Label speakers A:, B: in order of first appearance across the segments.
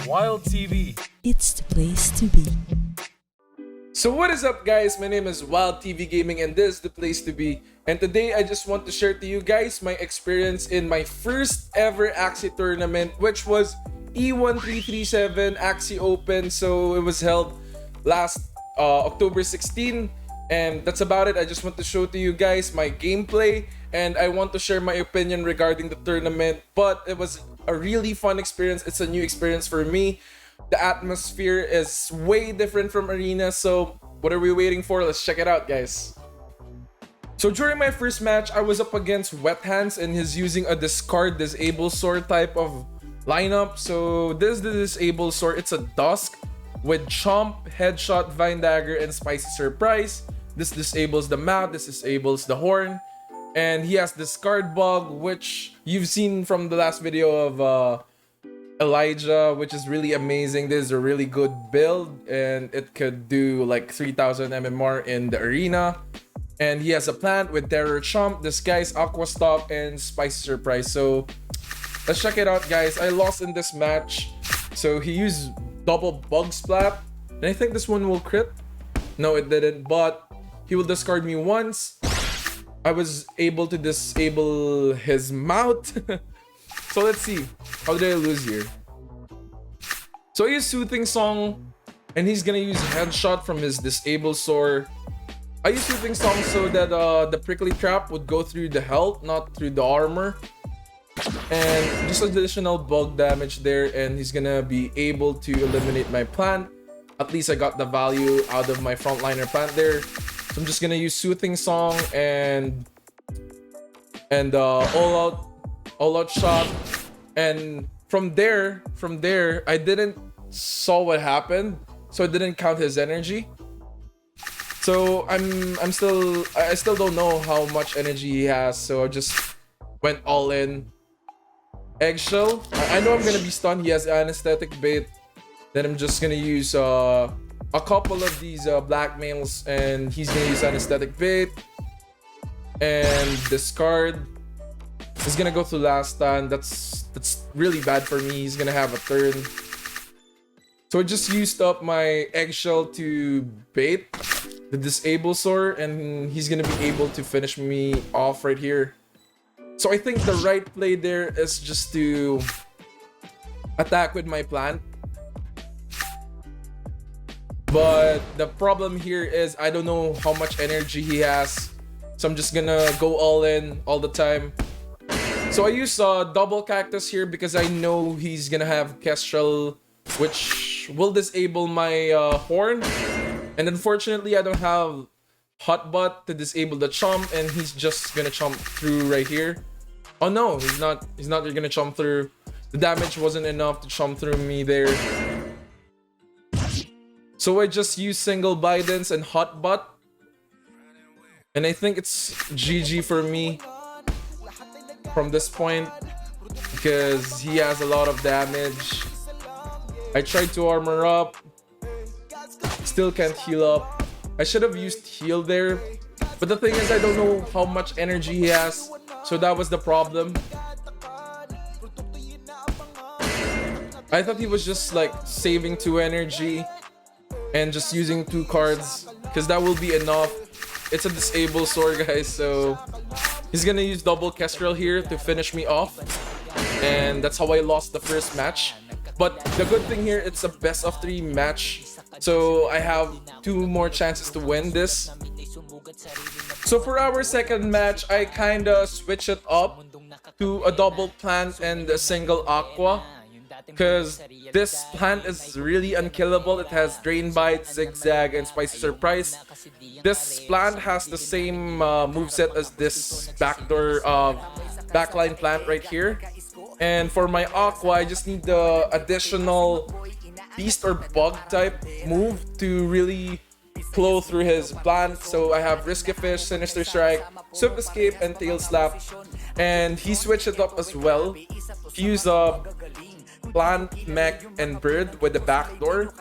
A: WildTV.
B: It's the place to be.
C: So what is up, guys? My name is WildTV Gaming and this is the place to be. And today I just want to share to you guys my experience in my first ever Axie tournament, which was E1337 Axie Open. So it was held last October 16, and that's about it. I just want to show to you guys my gameplay and I want to share my opinion regarding the tournament. But it was a really fun experience. It's a new experience for me. The atmosphere is way different from Arena, so what are we waiting for? Let's check it out, guys. So during my first match, I was up against WetHands and he's using a discard disable sword type of lineup. So this is the disable sword. It's a Dusk with Chomp, Headshot, Vine Dagger, and Spicy Surprise. This disables the mouth, this disables the horn. And he has discard bug, which you've seen from the last video of Elijah, which is really amazing. This is a really good build and it could do like 3000 MMR in the arena. And he has a plant with Terror Chomp, Disguise, Aqua Stalk, and Spicy Surprise. So let's check it out, guys. I lost in this match. So he used double Bug Splat, and I think this one will crit. No, it didn't, but he will discard me once. I was able to disable his mouth. So let's see. How did I lose here? So I use Soothing Song, and he's gonna use Headshot from his Disable Sword. I use Soothing Song so that the Prickly Trap would go through the health, not through the armor. And just additional bug damage there, and he's gonna be able to eliminate my plant. At least I got the value out of my frontliner plant there. So I'm just gonna use Soothing Song and all out shot. And from there I didn't saw what happened, so I didn't count his energy. So I still don't know how much energy he has, so I just went all in. Eggshell, I know I'm gonna be stunned. He has anesthetic bait. Then I'm just gonna use a couple of these blackmails, and he's gonna use anesthetic bait and discard. He's gonna go to last stand. That's really bad for me. He's gonna have a turn. So I just used up my Eggshell to bait the disable sword, and he's gonna be able to finish me off right here. So I think the right play there is just to attack with my plant. But the problem here is I don't know how much energy he has. So I'm just gonna go all in all the time. So I use double cactus here because I know he's gonna have Kestrel, which will disable my horn. And unfortunately, I don't have Hot Butt to disable the Chomp, and he's just gonna chomp through right here. Oh no, he's not gonna chomp through. The damage wasn't enough to chomp through me there. So I just use single Bidens and Hot Butt. And I think it's GG for me from this point, because he has a lot of damage. I tried to armor up, still can't heal up. I should have used heal there, but the thing is I don't know how much energy he has, so that was the problem. I thought he was just like saving 2 energy and just using 2 cards, because that will be enough. It's a disable sword, guys, so he's gonna use double Kestrel here to finish me off, and that's how I lost the first match. But the good thing here, it's a best of 3 match, so I have 2 more chances to win this. So for our second match, I kinda switch it up to a double plant and a single aqua, because this plant is really unkillable. It has Drain Bite, Zigzag, and Spicy Surprise. This plant has the same moveset as this backline plant right here. And for my aqua, I just need the additional beast or bug type move to really flow through his plant. So I have Risky Fish, Sinister Strike, Swift Escape, and Tail Slap. And he switched it up as well. He used plant, mech, and bird with the backdoor.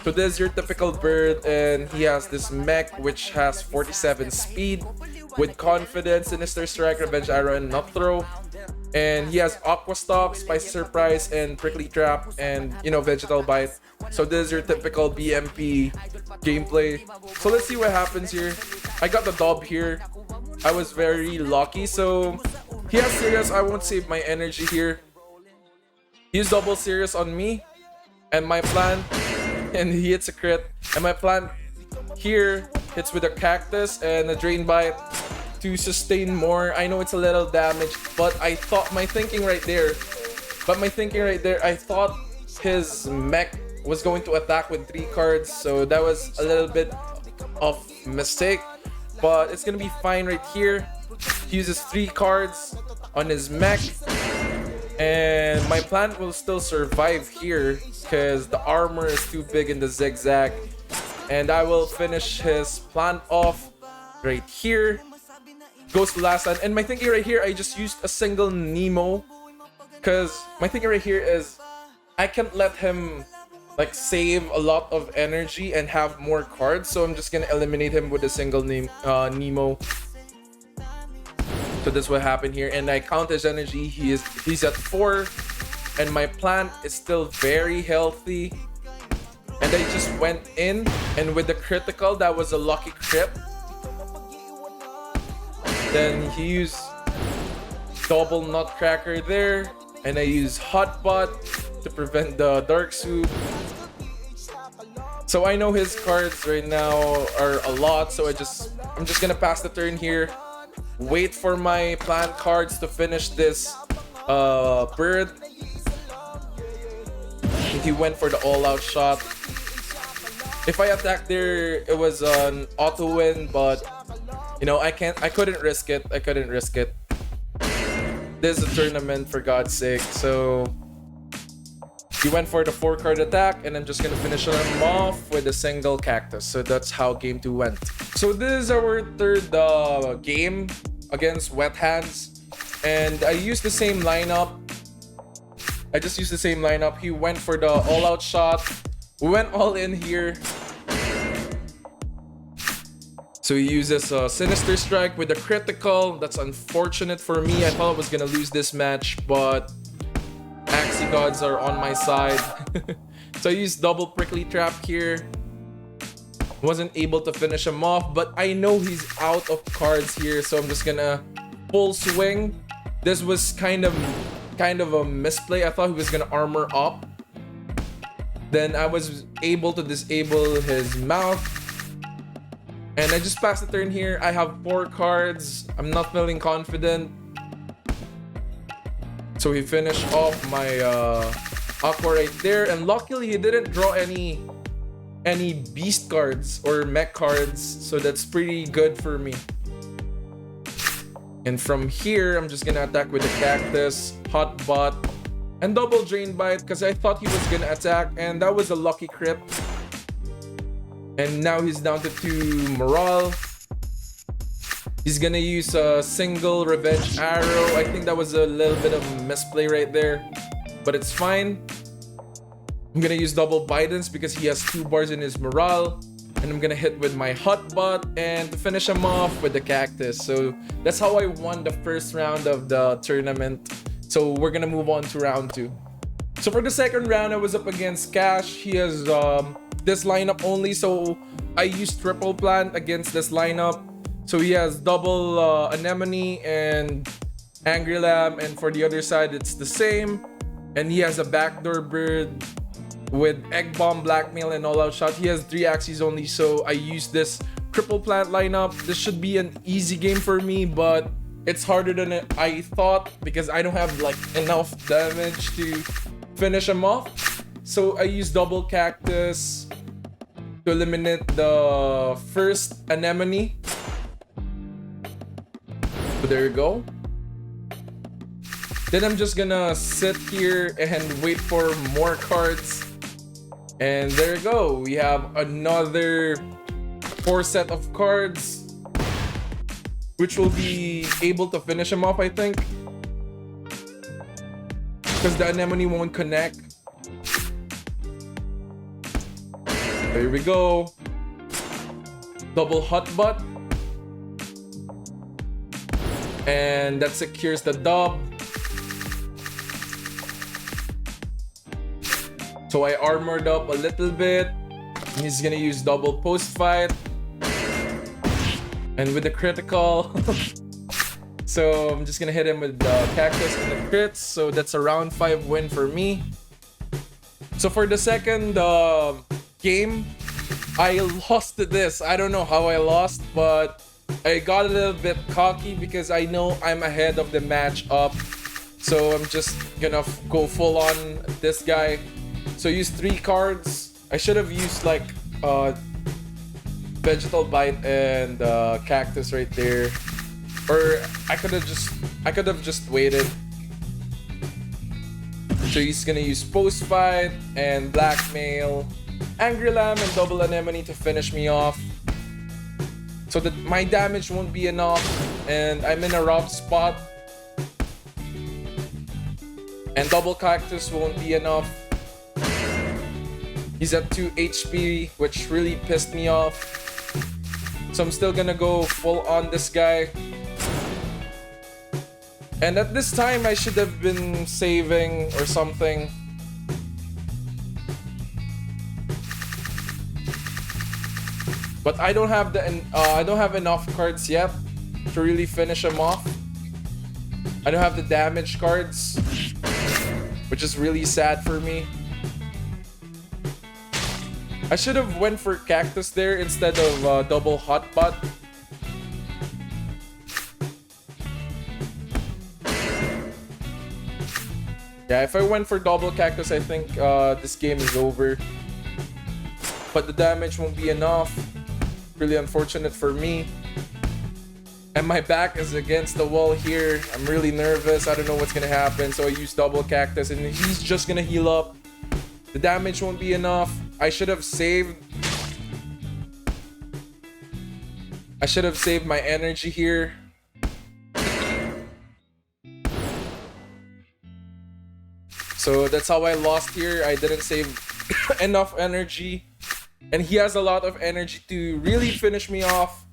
C: So this is your typical bird, and he has this mech which has 47 speed with confidence, Sinister Strike, Revenge Arrow, and Nut Throw. And he has Aqua Stalk, Spicy Surprise, and Prickly Trap, and Vegetal Bite. So this is your typical BMP gameplay. So let's see what happens here. I got the dub here. I was very lucky. So he has serious. I won't save my energy here. He's double serious on me, and my plan, and he hits a crit. And my plan here hits with a Cactus and a Drain Bite to sustain more. I know it's a little damage, but I thought my thinking right there, I thought his mech was going to attack with 3 cards, so that was a little bit of mistake, but it's gonna be fine right here. He uses 3 cards on his mech, and my plant will still survive here because the armor is too big in the zigzag, and I will finish his plant off right here. Goes to last stand, and my thinking right here, I just used a single Nemo because my thinking right here is I can't let him like save a lot of energy and have more cards, so I'm just gonna eliminate him with a single Nemo. So this will happen here, and I count his energy. He's at 4, and my plant is still very healthy, and I just went in, and with the critical, that was a lucky crit. Then he used double Nutcracker there, and I use Hotbot to prevent the Dark Soup. So I know his cards right now are a lot, so I'm just gonna pass the turn here, wait for my plant cards to finish this bird. He went for the all-out shot. If I attacked there, it was an auto win, but I couldn't risk it. This is a tournament, for God's sake. So he went for the 4-card attack, and I'm just gonna finish him off with a single Cactus. So that's how game 2 went. So this is our third game against WetHands, and I used the same lineup. He went for the all-out shot. We went all in here. So he uses a Sinister Strike with a critical. That's unfortunate for me. I thought I was gonna lose this match, but Axie gods are on my side. So I used double Prickly Trap here. Wasn't able to finish him off, but I know he's out of cards here, so I'm just gonna full swing. This was kind of a misplay. I thought he was gonna armor up. Then I was able to disable his mouth. And I just passed the turn here. I have 4 cards. I'm not feeling confident. So he finished off my Aqua right there. And luckily he didn't draw any beast cards or mech cards. So that's pretty good for me. And from here, I'm just gonna attack with the Cactus, Hotbot, and double Drain Bite because I thought he was gonna attack, and that was a lucky crit. And now he's down to 2 morale. He's gonna use a single Revenge Arrow. I think that was a little bit of a misplay right there, but it's fine. I'm gonna use double Bidens because he has 2 bars in his morale. And I'm gonna hit with my Hotbot and to finish him off with the Cactus. So that's how I won the first round of the tournament. So we're gonna move on to round 2. So for the second round, I was up against Cash. He has this lineup only, so I used triple plant against this lineup. So he has double Anemone and Angry Lamb, and for the other side it's the same. And he has a backdoor bird with Egg Bomb, Blackmail, and All Out Shot. He has 3 Axies only, so I used this triple plant lineup. This should be an easy game for me, but it's harder than I thought because I don't have like enough damage to finish him off. So I used double Cactus to eliminate the first Anemone. So there you go. Then I'm just gonna sit here and wait for more cards. And there you go. We have another 4 set of cards, which will be able to finish him off, I think. Because the Anemone won't connect. There we go. Double Hotbot. And that secures the dub. So I armored up a little bit. And he's gonna use double post fight. And with the critical. So I'm just gonna hit him with the cactus and the crits. So that's a round 5 win for me. So for the second game, I lost to this. I don't know how I lost, but I got a little bit cocky because I know I'm ahead of the match up. So I'm just gonna go full on this guy. So use 3 cards. I should have used like Vegetal Bite and Cactus right there. Or I could have just waited. So he's gonna use Post Fight and Blackmail, Angry Lamb and Double Anemone to finish me off. So that my damage won't be enough and I'm in a rough spot. And Double Cactus won't be enough. He's at 2 HP, which really pissed me off. So I'm still gonna go full on this guy. And at this time, I should have been saving or something. But I don't have enough cards yet to really finish him off. I don't have the damage cards, which is really sad for me. I should have went for Cactus there instead of double Hotbot. Yeah, if I went for double Cactus, I think this game is over. But the damage won't be enough. Really unfortunate for me. And my back is against the wall here. I'm really nervous. I don't know what's gonna happen. So I use double Cactus and he's just gonna heal up. The damage won't be enough. I should have saved my energy here. So that's how I lost here. I didn't save enough energy. And he has a lot of energy to really finish me off.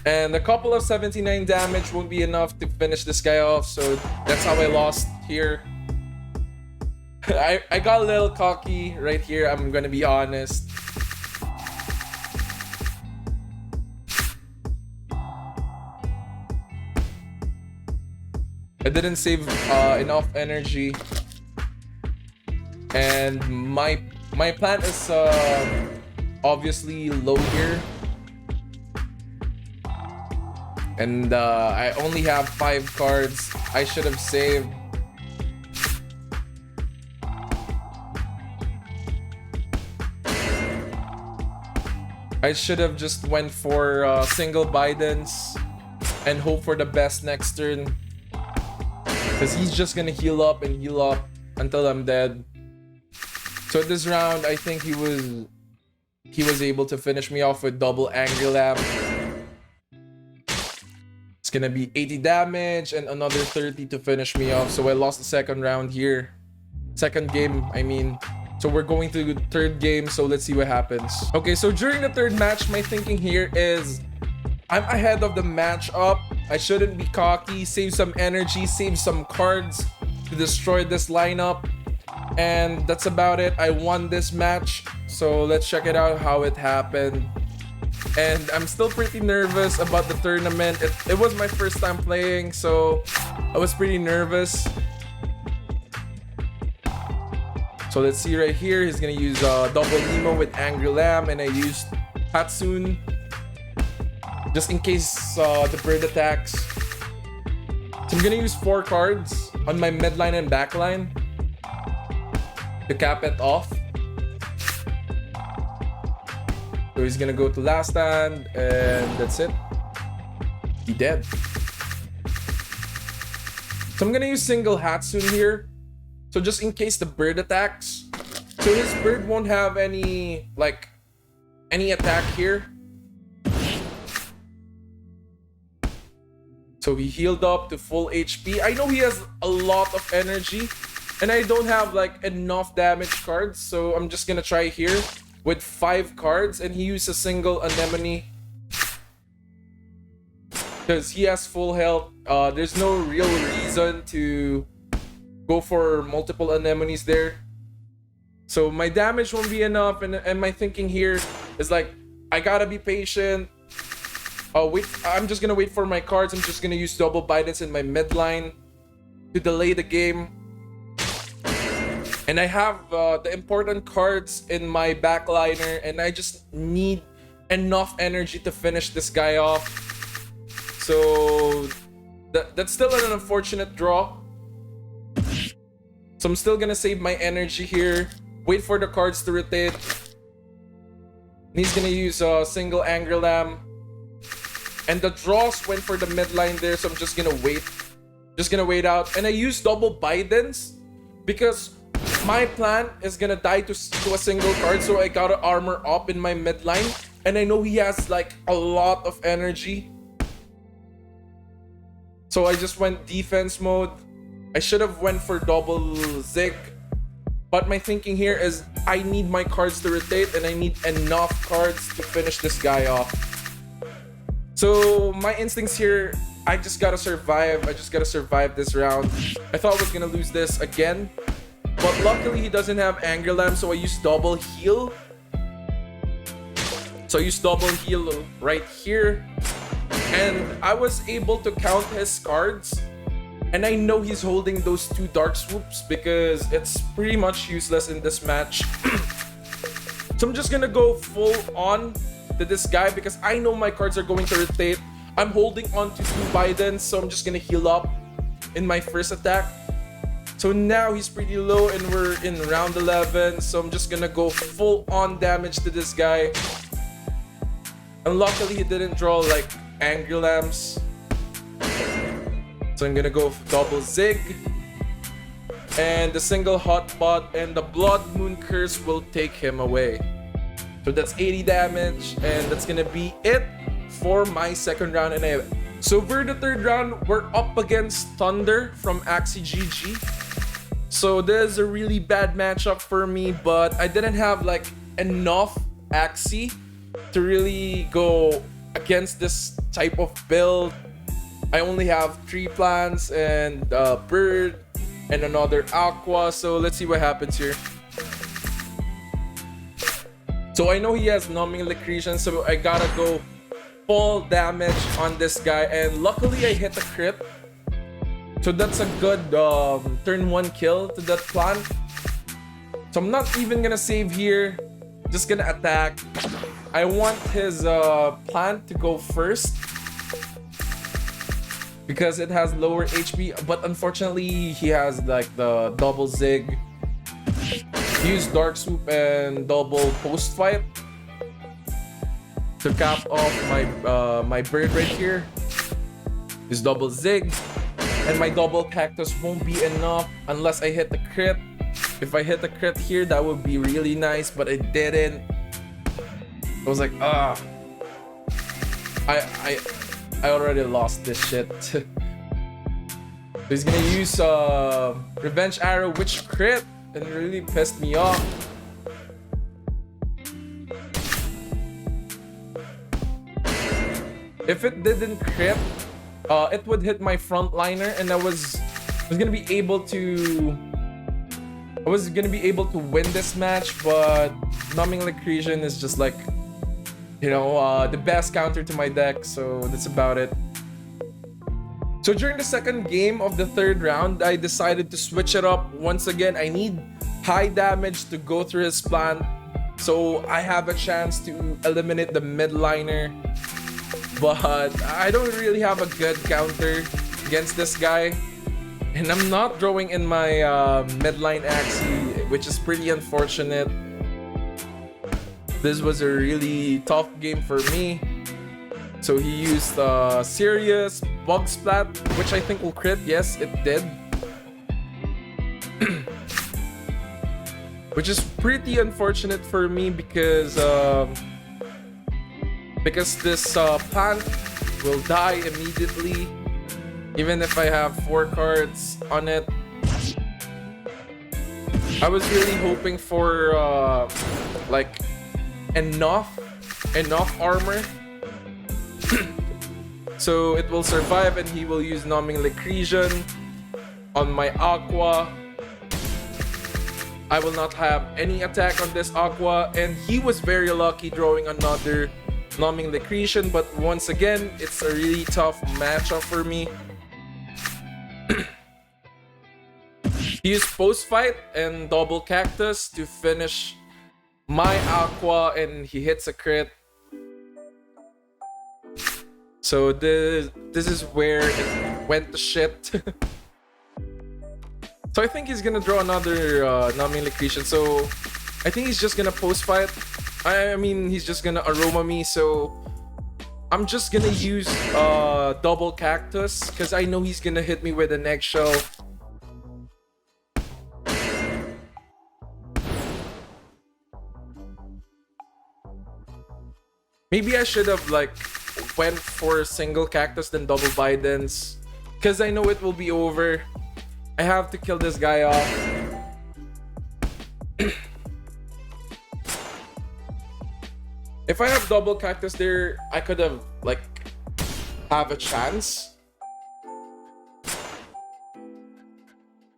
C: And a couple of 79 damage won't be enough to finish this guy off. So that's how I lost here. I got a little cocky right here. I'm gonna be honest. I didn't save enough energy, and my plan is obviously low here, and I only have 5 cards. I should have saved. I should have just went for single Bidens and hope for the best next turn. Because he's just gonna heal up until I'm dead. So this round, I think he was able to finish me off with double Angry Lamb. It's gonna be 80 damage and another 30 to finish me off. So I lost the second round here. Second game, I mean. So we're going to the third game, so let's see what happens. Okay, so during the third match, my thinking here is I'm ahead of the matchup. I shouldn't be cocky. Save some energy, save some cards to destroy this lineup. And that's about it. I won this match. So let's check it out how it happened. And I'm still pretty nervous about the tournament. It was my first time playing, so I was pretty nervous. So let's see right here. He's gonna use double Nemo with Angry Lamb, and I used Hatsune just in case the bird attacks. So I'm gonna use 4 cards on my midline and backline to cap it off. So he's gonna go to last stand, and that's it. He dead. So I'm gonna use single Hatsune here. So just in case the bird attacks. So his bird won't have any attack here. So he healed up to full HP. I know he has a lot of energy. And I don't have enough damage cards. So I'm just gonna try here with 5 cards. And he used a single Anemone. because he has full health. There's no real reason to go for multiple anemones there. So my damage won't be enough, and my thinking here is like, I gotta be patient. Wait, I'm just gonna wait for my cards. I'm just gonna use double Bidens in my mid line to delay the game. And I have the important cards in my backliner, and I just need enough energy to finish this guy off. So that's still an unfortunate draw. So I'm still gonna save my energy here. Wait for the cards to rotate. And he's gonna use a single Angry Lamb. And the draws went for the mid line there, so I'm just gonna wait. Just gonna wait out. And I use double Bidens because my plan is gonna die to a single card, so I gotta armor up in my mid line. And I know he has like a lot of energy. So I just went defense mode. I should have went for double Zig. But my thinking here is I need my cards to rotate, and I need enough cards to finish this guy off. So my instincts here, I just gotta survive. I just gotta survive this round. I thought I was gonna lose this again, but luckily he doesn't have Angry Lamb, so I used double heal. So I used double heal right here, and I was able to count his cards. And I know he's holding those two Dark Swoops because it's pretty much useless in this match. So I'm just gonna go full on to this guy because I know my cards are going to rotate. I'm holding on to two Bidens, so I'm just gonna heal up in my first attack. So now he's pretty low and we're in round 11. So I'm just gonna go full on damage to this guy. And luckily he didn't draw like Angry Lambs. So I'm gonna go double Zig. And the single Hotpot and the Blood Moon Curse will take him away. So that's 80 damage, and that's gonna be it for my second round. And so for the third round, we're up against Thunder from Axie GG. So this is a really bad matchup for me, but I didn't have like enough Axie to really go against this type of build. I only have 3 plants and a bird and another aqua. So let's see what happens here. So I know he has numbing electrocution, so I gotta go full damage on this guy. And luckily I hit a crit. So that's a good turn 1 kill to that plant. So I'm not even gonna save here. Just gonna attack. I want his plant to go first because it has lower HP, but unfortunately he has like the double Zig. Use Dark Swoop and double Post Fight to cap off my bird right here. Use double Zig, and my double Cactus won't be enough unless I hit the crit. If I hit the crit here, that would be really nice, but I didn't. I was like, I already lost this shit. So he's gonna use Revenge Arrow, which crit, and it really pissed me off. If it didn't crit, it would hit my frontliner, and I was gonna be able to win this match. But Numbing Electrocution is just like, you know, the best counter to my deck, so that's about it. So during the second game of the third round, I decided to switch it up. Once again, I need high damage to go through his plant, so I have a chance to eliminate the midliner. But I don't really have a good counter against this guy. And I'm not drawing in my midline Axie, which is pretty unfortunate. This was a really tough game for me. So he used serious Bug Splat, which I think will crit. Yes, it did. Which is pretty unfortunate for me because this plant will die immediately, even if I have 4 cards on it. I was really hoping for like enough armor So it will survive and he will use Numbing Lecretion on my Aqua. I will not have any attack on this Aqua, and he was very lucky drawing another Numbing Lecretion, but once again, it's a really tough matchup for me. He used Post Fight and Double Cactus to finish my Aqua, and he hits a crit. So this is where it went to shit. So I think he's gonna draw another Numbing Lecretion. So I think he's just gonna Post Fight. I mean, he's just gonna Aroma me. So I'm just gonna use Double Cactus because I know he's gonna hit me with an Eggshell. Maybe I should have like went for single Cactus then double Bidens, because I know it will be over. I have to kill this guy off. If I have double Cactus there, I could have like have a chance.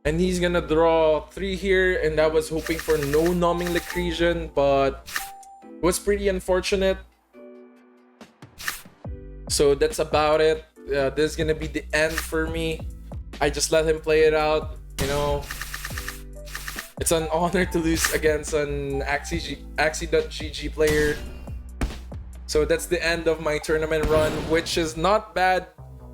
C: And he's gonna draw 3 here, and I was hoping for no Numbing Lecretion, but it was pretty unfortunate. So that's about it. This is gonna be the end for me. I just let him play it out, you know. It's an honor to lose against an Axie.gg player. So that's the end of my tournament run, which is not bad.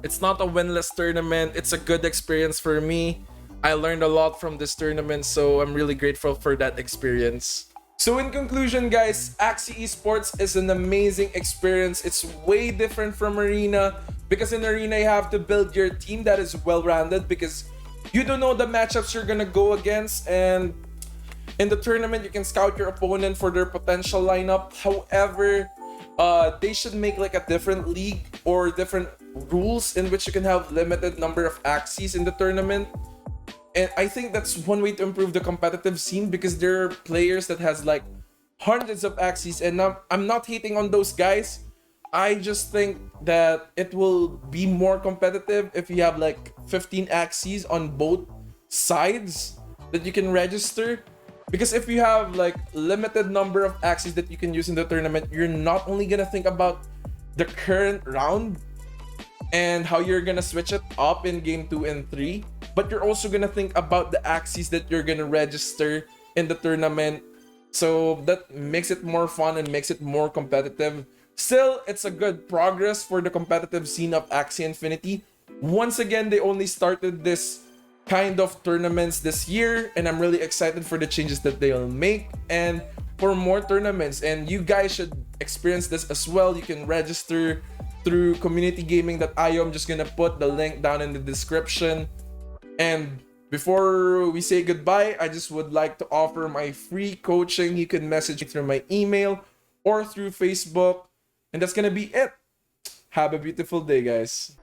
C: It's not a winless tournament. It's a good experience for me. I learned a lot from this tournament, so I'm really grateful for that experience. So in conclusion, guys, Axie Esports is an amazing experience. It's way different from Arena, because in Arena you have to build your team that is well-rounded because you don't know the matchups you're gonna go against, and in the tournament you can scout your opponent for their potential lineup. However, they should make like a different league or different rules in which you can have limited number of Axies in the tournament. And I think that's one way to improve the competitive scene, because there are players that has like hundreds of Axies, and I'm not hating on those guys. I just think that it will be more competitive if you have like 15 Axies on both sides that you can register. Because if you have like limited number of Axies that you can use in the tournament, you're not only gonna think about the current round and how you're gonna switch it up in game 2 and 3, but you're also gonna think about the Axies that you're gonna register in the tournament. So that makes it more fun and makes it more competitive. Still, it's a good progress for the competitive scene of Axie Infinity. Once again, they only started this kind of tournaments this year, and I'm really excited for the changes that they'll make and for more tournaments. And you guys should experience this as well. You can register through communitygaming.io. I'm just gonna put the link down in the description. And before we say goodbye, I just would like to offer my free coaching. You can message me through my email or through Facebook, and that's gonna be it. Have a beautiful day, guys.